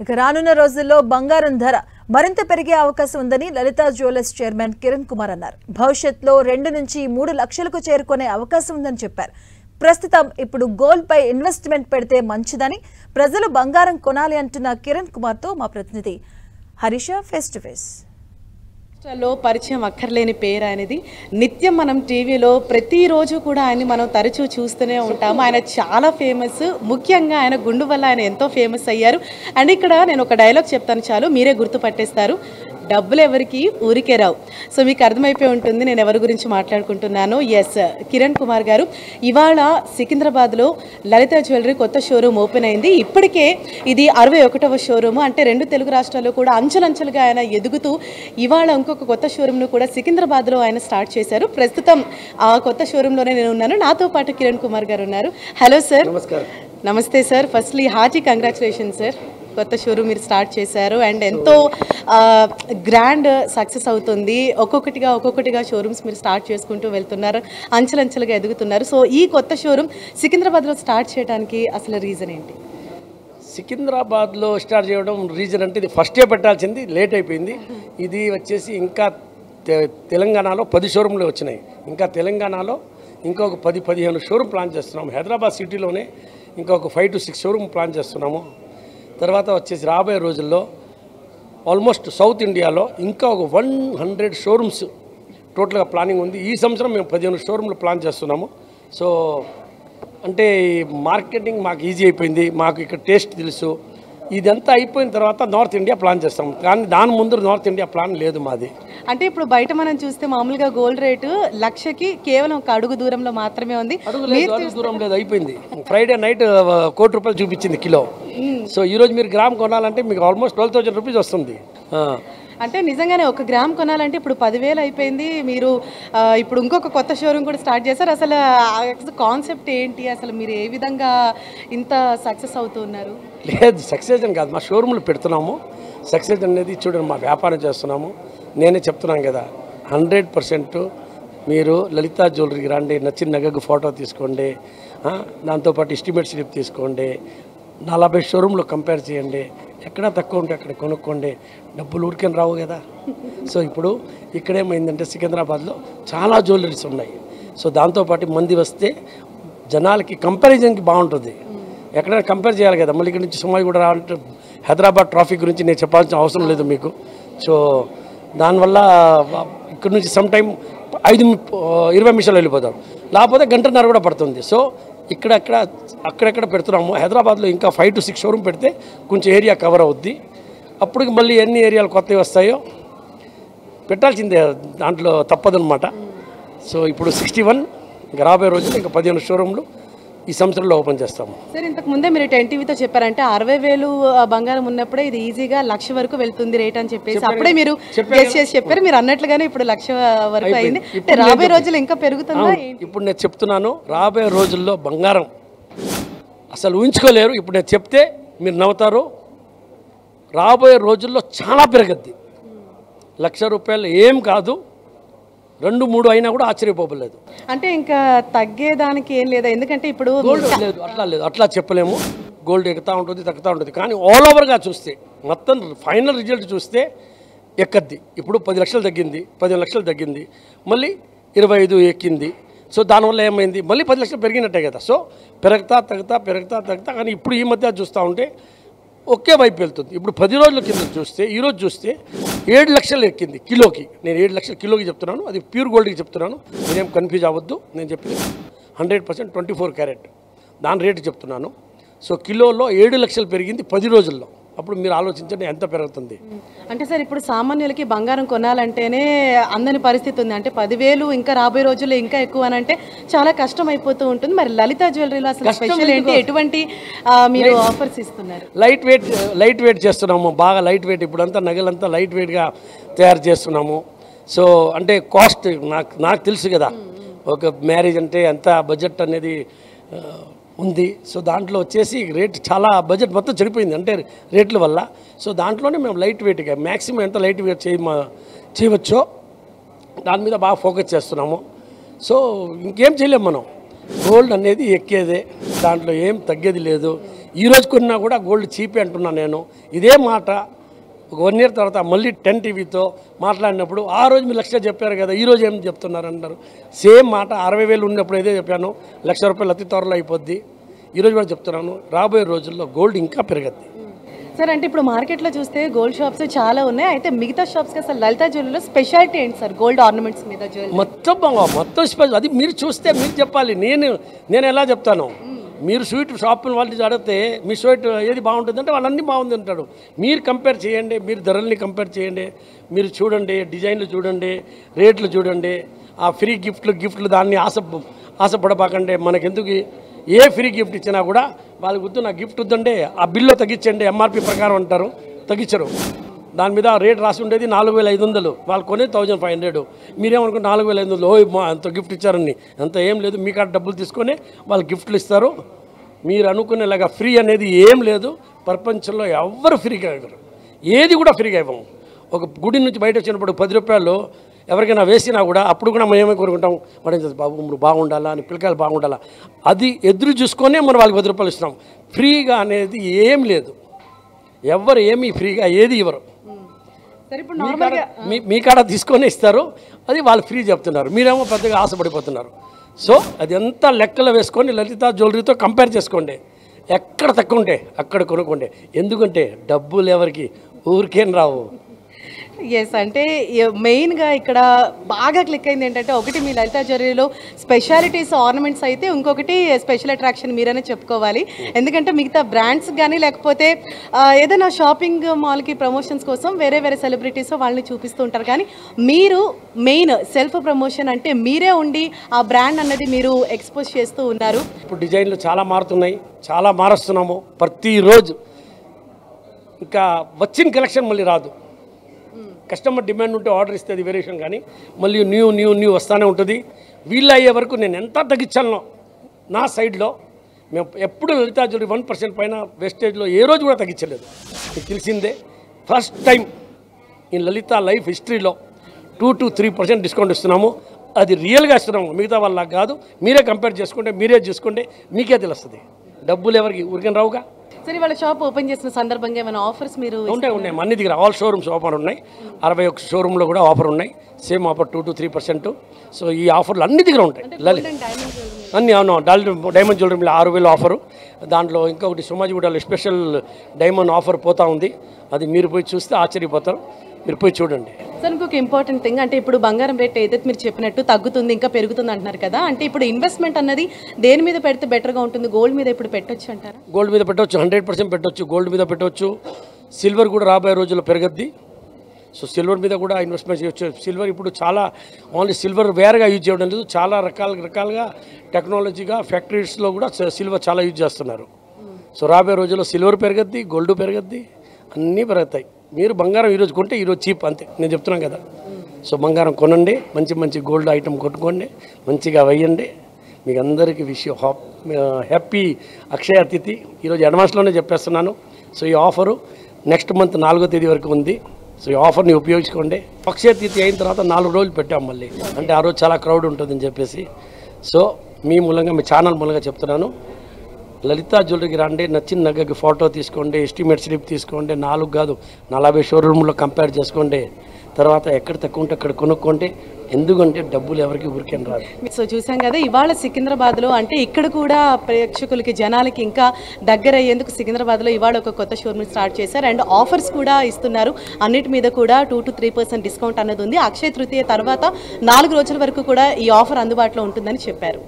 ఇక రానున్న రోజుల్లో బంగారం ధర మరింత పెరిగే అవకాశం ఉందని లలితా జ్యువెలర్స్ చైర్మన్ కిరణ్ కుమార్ అన్నారు. భవిష్యత్తులో 2 నుంచి 3 లక్షలకు చేరుకునే అవకాశం ఉందని చెప్పారు. ప్రస్తుతం ఇప్పుడు గోల్డ్ పై ఇన్వెస్ట్మెంట్ పెడితే మంచిదని, ప్రజలు బంగారం కొనాలి అంటున్న కిరణ్ కుమార్ తో మా ప్రతినిధి హరీష ఫేస్ టు ఫేస్. లో పరిచయం అక్కర్లేని పేరు అనేది నిత్యం మనం టీవీలో ప్రతిరోజు కూడా ఆయన్ని మనం తరచూ చూస్తూనే ఉంటాము. ఆయన చాలా ఫేమస్. ముఖ్యంగా ఆయన గుండు వల్ల ఆయన ఎంతో ఫేమస్ అయ్యారు. అండ్ ఇక్కడ నేను ఒక డైలాగ్ చెప్తాను, చాలు మీరే గుర్తుపట్టేస్తారు. డబ్బులు ఎవరికి ఊరికే రావు. సో మీకు అర్థమైపోయి ఉంటుంది నేను ఎవరి గురించి మాట్లాడుకుంటున్నాను. ఎస్, కిరణ్ కుమార్ గారు. ఇవాళ సికింద్రాబాద్లో లలితా జ్యువెలరీ కొత్త షోరూమ్ ఓపెన్ అయింది. ఇప్పటికే ఇది 61వ షోరూము. అంటే 2 తెలుగు రాష్ట్రాల్లో కూడా అంచెలంచెలుగా ఆయన ఎదుగుతూ ఇవాళ ఇంకొక కొత్త షోరూమ్ను కూడా సికింద్రాబాద్లో ఆయన స్టార్ట్ చేశారు. ప్రస్తుతం ఆ కొత్త షోరూంలోనే నేను ఉన్నాను. నాతో పాటు కిరణ్ కుమార్ గారు ఉన్నారు. Hello sir. నమస్తే sir. Firstly hearty congratulation sir. కొత్త షోరూమ్ మీరు స్టార్ట్ చేశారు అండ్ ఎంతో గ్రాండ్ సక్సెస్ అవుతుంది. ఒక్కొక్కటిగా షోరూమ్స్ మీరు స్టార్ట్ చేసుకుంటూ వెళ్తున్నారు, అంచెలంచెలుగా ఎదుగుతున్నారు. సో ఈ కొత్త షోరూమ్ సికింద్రాబాద్లో స్టార్ట్ చేయడానికి అసలు రీజన్ ఏంటి? సికింద్రాబాద్లో స్టార్ట్ చేయడం రీజన్ అంటే ఇది ఫస్టే పెట్టాల్సింది, లేట్ అయిపోయింది. ఇది వచ్చేసి ఇంకా తెలంగాణలో 10 షోరూమ్లు వచ్చినాయి. ఇంకా తెలంగాణలో ఇంకొక 10-15 షోరూమ్ ప్లాన్ చేస్తున్నాము. హైదరాబాద్ సిటీలోనే ఇంకొక 5 to 6 షోరూమ్ ప్లాన్ చేస్తున్నాము. తర్వాత వచ్చేసి రాబోయే రోజుల్లో ఆల్మోస్ట్ సౌత్ ఇండియాలో ఇంకా ఒక 100 షోరూమ్స్ టోటల్గా ప్లానింగ్ ఉంది. ఈ సంవత్సరం మేము 15 షోరూమ్లు ప్లాన్ చేస్తున్నాము. సో అంటే మార్కెటింగ్ మాకు ఈజీ అయిపోయింది, మాకు ఇక్కడ టేస్ట్ తెలుసు. ఇదంతా అయిపోయిన తర్వాత నార్త్ ఇండియా ప్లాన్ చేస్తాం, కానీ దాని ముందు నార్త్ ఇండియా ప్లాన్ లేదు మాది. అంటే ఇప్పుడు బయట మనం చూస్తే మామూలుగా గోల్డ్ రేటు లక్షకి కేవలం ఒక అడుగు దూరంలో మాత్రమే ఉంది. అడుగు దూరం లేదు, అయిపోయింది. ఫ్రైడే నైట్ ₹1,00,00,000 చూపించింది కిలో. సో ఈరోజు మీరు గ్రామ్ కొనాలంటే మీకు ఆల్మోస్ట్ 12,000 రూపీస్ వస్తుంది. అంటే నిజంగానే ఒక గ్రామ్ కొనాలంటే ఇప్పుడు 10,000 అయిపోయింది. మీరు ఇప్పుడు ఇంకొక కొత్త షోరూమ్ కూడా స్టార్ట్ చేశారు. అసలు కాన్సెప్ట్ ఏంటి? అసలు మీరు ఏ విధంగా ఇంత సక్సెస్ అవుతున్నారు? లేదు, సక్సెస్ అని కాదు, మా షోరూమ్లు పెడుతున్నాము. సక్సెస్ అనేది చూడండి, మా వ్యాపారం చేస్తున్నాము. నేనే చెప్తున్నాను కదా, 100% మీరు లలితా జ్యువెలరీకి రండి, నచ్చిన నగకు ఫోటో తీసుకోండి, దాంతోపాటు ఎస్టిమేట్ స్లిప్ తీసుకోండి, 40 షోరూంలో కంపేర్ చేయండి, ఎక్కడ తక్కువ ఉంటే అక్కడ కొనుక్కోండి. డబ్బులు ఊరికని రావు కదా. సో ఇప్పుడు ఇక్కడేమైందంటే సికింద్రాబాద్లో చాలా జ్యువెలరీస్ ఉన్నాయి. సో దాంతోపాటు మంది వస్తే జనాలకి కంపారిజన్కి బాగుంటుంది. ఎక్కడైనా కంపేర్ చేయాలి కదా. మళ్ళీ ఇక్కడ నుంచి సుమాయి కూడా రావాలంటే హైదరాబాద్ ట్రాఫిక్ గురించి నేను చెప్పాల్సిన అవసరం లేదు మీకు. సో దానివల్ల ఇక్కడ నుంచి సమ్ టైం 20 నిమిషాలు వెళ్ళిపోతాం, లేకపోతే 1.5 కూడా పడుతుంది. సో అక్కడెక్కడ పెడుతున్నాము. హైదరాబాద్లో ఇంకా 5 to 6 షోరూమ్ పెడితే కొంచెం ఏరియా కవర్ అవుద్ది. అప్పటికి మళ్ళీ ఎన్ని ఏరియాలు కొత్తవి వస్తాయో పెట్టాల్సిందే, దాంట్లో తప్పదనమాట. సో ఇప్పుడు 61, ఇంకా రాబోయే రోజులు ఇంకా 15 షోరూమ్లు ఈ సంవత్సరంలో ఓపెన్ చేస్తాము. సార్, ఇంతకు ముందే మీరు 10 టీవీతో చెప్పారంటే 60,000 బంగారం ఉన్నప్పుడే ఇది ఈజీగా 1,00,000 వరకు వెళ్తుంది రేట్ అని చెప్పేసి అప్పుడే మీరు చెప్పారు. మీరు అన్నట్లుగానే ఇప్పుడు 1,00,000 వరకు అయింది. అంటే రాబోయే రోజులు ఇంకా పెరుగుతుందా? ఇప్పుడు నేను చెప్తున్నాను, రాబోయే రోజుల్లో బంగారం అసలు ఊహించుకోలేరు. ఇప్పుడు నేను చెప్తే మీరు నవ్వుతారు. రాబోయే రోజుల్లో చాలా పెరగద్ది. ₹1,00,000 ఏం కాదు, 2-3 అయినా కూడా ఆశ్చర్యపోలేదు. అంటే ఇంకా తగ్గేదానికి ఏం లేదా? ఎందుకంటే ఇప్పుడు గోల్డ్ లేదు, అట్లా చెప్పలేము. గోల్డ్ ఎక్కుతా ఉంటుంది, తగ్గుతూ ఉంటుంది. కానీ ఆల్ ఓవర్గా చూస్తే, మొత్తం ఫైనల్ రిజల్ట్ చూస్తే ఎక్కద్ది. ఇప్పుడు 10 లక్షలు తగ్గింది, 15 లక్షలు తగ్గింది, మళ్ళీ 25 ఎక్కింది. సో దానివల్ల ఏమైంది, మళ్ళీ 10 లక్షలు పెరిగినట్టే కదా. సో పెరుగుతా. కానీ ఇప్పుడు ఈ మధ్య చూస్తూ ఉంటే ఒకే వైపు వెళ్తుంది. ఇప్పుడు 10 రోజుల కింద చూస్తే, ఈరోజు చూస్తే 7 లక్షలు ఎక్కింది కిలోకి. నేను 7 లక్షలు కిలోకి చెప్తున్నాను, అది ప్యూర్ గోల్డ్కి చెప్తున్నాను. నేనేం కన్ఫ్యూజ్ అవ్వద్దు. నేను చెప్పింది 100% 24 క్యారెట్ దాని రేటు చెప్తున్నాను. సో కిలోలో 7 లక్షలు పెరిగింది 10 రోజుల్లో. అప్పుడు మీరు ఆలోచించండి ఎంత పెరుగుతుంది. అంటే సార్, ఇప్పుడు సామాన్యులకి బంగారం కొనాలంటేనే అందని పరిస్థితి ఉంది. అంటే 10,000 ఇంకా రాబోయే రోజుల్లో ఇంకా ఎక్కువ అని అంటే చాలా కష్టం అయిపోతూ ఉంటుంది. మరి లలితా జ్యువెలరీలో అసలు స్పెషల్ ఏంటి? ఎటువంటి మీరు ఆఫర్స్ ఇస్తున్నారు? లైట్ వెయిట్ చేస్తున్నాము, బాగా లైట్ వెయిట్. ఇప్పుడంతా నగలంతా లైట్ వెయిట్గా తయారు చేస్తున్నాము. సో అంటే కాస్ట్ నాకు తెలుసు కదా, ఒక మ్యారేజ్ అంటే ఎంత బడ్జెట్ అనేది ఉంది. సో దాంట్లో వచ్చేసి రేట్ చాలా, బడ్జెట్ మొత్తం చెడిపోయింది అంటే రేట్ల వల్ల. సో దాంట్లోనే మేము లైట్ వెయిట్గా మ్యాక్సిమం ఎంత లైట్ వెయిట్ చేయవచ్చో దాని మీద బాగా ఫోకస్ చేస్తున్నాము. సో ఇంకేం చేయలేము మనం. గోల్డ్ అనేది ఎక్కేదే, దాంట్లో ఏం తగ్గేది లేదు. ఈరోజు కొన్నా కూడా గోల్డ్ చీపే అంటున్నాను నేను. ఇదే మాట ఒక 1 year తర్వాత మళ్ళీ 10 టీవీతో మాట్లాడినప్పుడు ఆ రోజు మీరు 1,00,000 చెప్పారు కదా, ఈరోజు ఏం చెప్తున్నారు అంటారు. సేమ్ మాట 60,000 ఉన్నప్పుడు ఏదే చెప్పాను, ₹1,00,000 అతి త్వరలో అయిపోద్ది. ఈరోజు కూడా చెప్తున్నాను, రాబోయే రోజుల్లో గోల్డ్ ఇంకా పెరగద్ది. సార్ అంటే ఇప్పుడు మార్కెట్లో చూస్తే గోల్డ్ షాప్స్ చాలా ఉన్నాయి. అయితే మిగతా షాప్స్కి అసలు లలితా జ్యువెలరీలో స్పెషాలిటీ ఏంటి సార్ గోల్డ్ ఆర్నమెంట్స్ మీద జ్యువెలరీ? మొత్తం స్పెషల్ అది మీరు చూస్తే మీరు చెప్పాలి, నేను ఎలా చెప్తాను. మీరు స్వీట్ షాపుల వాళ్ళు అడిగితే మీ స్వీట్ ఏది బాగుంటుంది అంటే వాళ్ళన్నీ బాగుంది అంటాడు. మీరు కంపేర్ చేయండి, మీరు ధరల్ని కంపేర్ చేయండి, మీరు చూడండి, డిజైన్లు చూడండి, రేట్లు చూడండి, ఆ ఫ్రీ గిఫ్ట్లు దాన్ని ఆశపడబాకండి. మనకెందుకు ఏ ఫ్రీ గిఫ్ట్ ఇచ్చినా కూడా వాళ్ళకి వద్దు, నా గిఫ్ట్ వద్దండి, ఆ బిల్లు తగ్గించండి, ఎంఆర్పి ప్రకారం అంటారు, తగ్గించరు. దాని మీద రేట్ రాసి ఉండేది 4,500, వాళ్ళు కొనేది 1,500. మీరేమనుకుంటే 4,500 అంత గిఫ్ట్ ఇచ్చారని, అంత ఏం లేదు. మీ కాడ డబ్బులు తీసుకొని వాళ్ళు గిఫ్ట్లు ఇస్తారు. మీరు అనుకునేలాగా ఫ్రీ అనేది ఏం లేదు. ప్రపంచంలో ఎవ్వరు ఫ్రీగా ఇవ్వరు, ఏది కూడా ఫ్రీగా ఇవ్వము. ఒక గుడి నుంచి బయట వచ్చినప్పుడు 10 రూపాయలు ఎవరికైనా వేసినా కూడా అప్పుడు కూడా మనం ఏమై కోరుకుంటాం, వాడు బాబు నువ్వు బాగుండాలా అని, పిల్లకాయలు బాగుండాలా, అది ఎదురు చూసుకొనే మనం వాళ్ళకి 10 రూపాయలు ఇస్తున్నాం. ఫ్రీగా అనేది ఏం లేదు, ఎవ్వరు ఏమీ ఫ్రీగా ఏది ఇవ్వరు. మీ కాడ తీసుకొని ఇస్తారు, అది వాళ్ళు ఫ్రీ చెప్తున్నారు, మీరేమో పెద్దగా ఆశపడిపోతున్నారు. సో అది ఎంత లెక్కలు వేసుకొని లలితా జ్యువెలరీతో కంపేర్ చేసుకోండి. ఎక్కడ తక్కువ ఉంటే అక్కడ కొనుక్కోండి. ఎందుకంటే డబ్బులు ఎవరికి ఊరికేం రావు. ఎస్ అంటే మెయిన్గా ఇక్కడ బాగా క్లిక్ అయింది ఏంటంటే, ఒకటి మీ లలితా జ్యువెలరీలో స్పెషాలిటీస్ ఆర్నమెంట్స్ అయితే, ఇంకొకటి స్పెషల్ అట్రాక్షన్ మీరనే చెప్పుకోవాలి. ఎందుకంటే మిగతా బ్రాండ్స్ కానీ లేకపోతే ఏదైనా షాపింగ్ మాల్కి ప్రమోషన్స్ కోసం వేరే సెలబ్రిటీస్ వాళ్ళని చూపిస్తూ ఉంటారు. కానీ మీరు మెయిన్ సెల్ఫ్ ప్రమోషన్ అంటే మీరే ఉండి ఆ బ్రాండ్ అన్నది మీరు ఎక్స్పోజ్ చేస్తూ ఉన్నారు. ఇప్పుడు డిజైన్లు చాలా మారుతున్నాయి, చాలా మారుస్తున్నాము ప్రతిరోజు. ఇంకా వచ్చిన కలెక్షన్ మళ్ళీ రాదు. కస్టమర్ డిమాండ్ ఉంటే ఆర్డర్ ఇస్తే అది వేరియేషన్, కానీ మళ్ళీ న్యూ వస్తూనే ఉంటుంది. వీళ్ళు అయ్యే వరకు నేను ఎంత తగ్గించాలనో నా సైడ్లో మేము ఎప్పుడు లలితా జ్యువెలరీ 1% పైన వేస్టేజ్లో ఏ రోజు కూడా తగ్గించలేదు. మీకు తెలిసిందే, ఫస్ట్ టైం ఈ లలితా లైఫ్ హిస్టరీలో 2 to 3% డిస్కౌంట్ ఇస్తున్నాము. అది రియల్గా ఇస్తున్నాము, మిగతా వాళ్ళ కాదు. మీరే కంపేర్ చేసుకుంటే, మీరే చూసుకుంటే మీకే తెలుస్తుంది. డబ్బులు ఎవరికి ఊరికని రావుగా. సరే, వాళ్ళ షాప్ ఓపెన్ చేసిన సందర్భంగా ఏమైనా ఆఫర్స్ మీరు? ఉన్నాయి అన్ని దగ్గర ఆల్ షోరూమ్స్ ఆఫర్ ఉన్నాయి. 61 షోరూంలో కూడా ఆఫర్ ఉన్నాయి. Same offer 2 to 3%. సో ఈ ఆఫర్లు అన్ని దగ్గర ఉంటాయి. అన్ని అవును, డైమండ్ జ్యువెలరీలో 6,000 ఆఫరు. దాంట్లో ఇంకొకటి సుమాజిగూడలో స్పెషల్ డైమండ్ ఆఫర్ పోతా ఉంది. అది మీరు పోయి చూస్తే ఆశ్చర్యపోతారు, మీరు పోయి చూడండి. సార్ ఇంకొక ఇంపార్టెంట్ థింగ్ అంటే, ఇప్పుడు బంగారం రేట్ ఏదైతే మీరు చెప్పినట్టు తగ్గుతుంది, ఇంకా పెరుగుతుంది అంటున్నారు కదా, అంటే ఇప్పుడు ఇన్వెస్ట్మెంట్ అన్నది దేని మీద పెడితే బెటర్గా ఉంటుంది? గోల్డ్ మీద ఇప్పుడు పెట్టొచ్చు అంటారా? గోల్డ్ మీద పెట్టవచ్చు, 100% పెట్టవచ్చు. గోల్డ్ మీద పెట్టవచ్చు. సిల్వర్ కూడా రాబోయే రోజుల్లో పెరగద్ది. సో సిల్వర్ మీద కూడా ఇన్వెస్ట్మెంట్ చేయవచ్చు. సిల్వర్ ఇప్పుడు చాలా ఓన్లీ సిల్వర్ వేరేగా యూజ్ చేయడం లేదు, చాలా రకాలుగా టెక్నాలజీగా ఫ్యాక్టరీస్లో కూడా సిల్వర్ చాలా యూజ్ చేస్తున్నారు. సో రాబోయే రోజుల్లో సిల్వర్ పెరగద్ది, గోల్డ్ పెరగద్ది, అన్నీ పెరుగుతాయి. మీరు బంగారం ఈరోజు కొంటే ఈరోజు చీప్, అంతే నేను చెప్తున్నాను కదా. సో బంగారం కొనండి, మంచి గోల్డ్ ఐటమ్ కొట్టుకోండి, మంచిగా వేయండి. మీకు అందరికీ హ్యాపీ అక్షయ తిథి. ఈరోజు అడ్వాన్స్లోనే చెప్పేస్తున్నాను. సో ఈ ఆఫరు నెక్స్ట్ మంత్ 4వ తేదీ వరకు ఉంది. సో ఈ ఆఫర్ని ఉపయోగించుకోండి. అక్షయ తిథి అయిన తర్వాత 4 రోజులు పెట్టాం మళ్ళీ, అంటే ఆ రోజు చాలా క్రౌడ్ ఉంటుందని చెప్పేసి. సో మీ మూలంగా, మీ ఛానల్ మూలంగా చెప్తున్నాను, లలితా జ్యువెలరీకి రండి, నచ్చిన నగకి ఫోటో తీసుకోండి, ఎస్టిమేట్ స్లిప్ తీసుకోండి. 4 కాదు 40 షోరూంలో కంపేర్ చేసుకోండి. తర్వాత ఎక్కడ తక్కువ ఉంటే అక్కడ కొనుక్కోండి. ఎందుకంటే డబ్బులు ఎవరికి ఊరికేం రాదు. సో చూసాం కదా ఇవాళ సికింద్రాబాద్లో, అంటే ఇక్కడ కూడా ప్రేక్షకులకి జనాలకి ఇంకా దగ్గర అయ్యేందుకు సికింద్రాబాద్లో ఇవాళ ఒక కొత్త షోరూమ్ స్టార్ట్ చేశారు. అండ్ ఆఫర్స్ కూడా ఇస్తున్నారు. అన్నిటి మీద కూడా 2 to 3% డిస్కౌంట్ అన్నది ఉంది. అక్షయ తృతీయ తర్వాత 4 రోజుల వరకు కూడా ఈ ఆఫర్ అందుబాటులో ఉంటుందని చెప్పారు.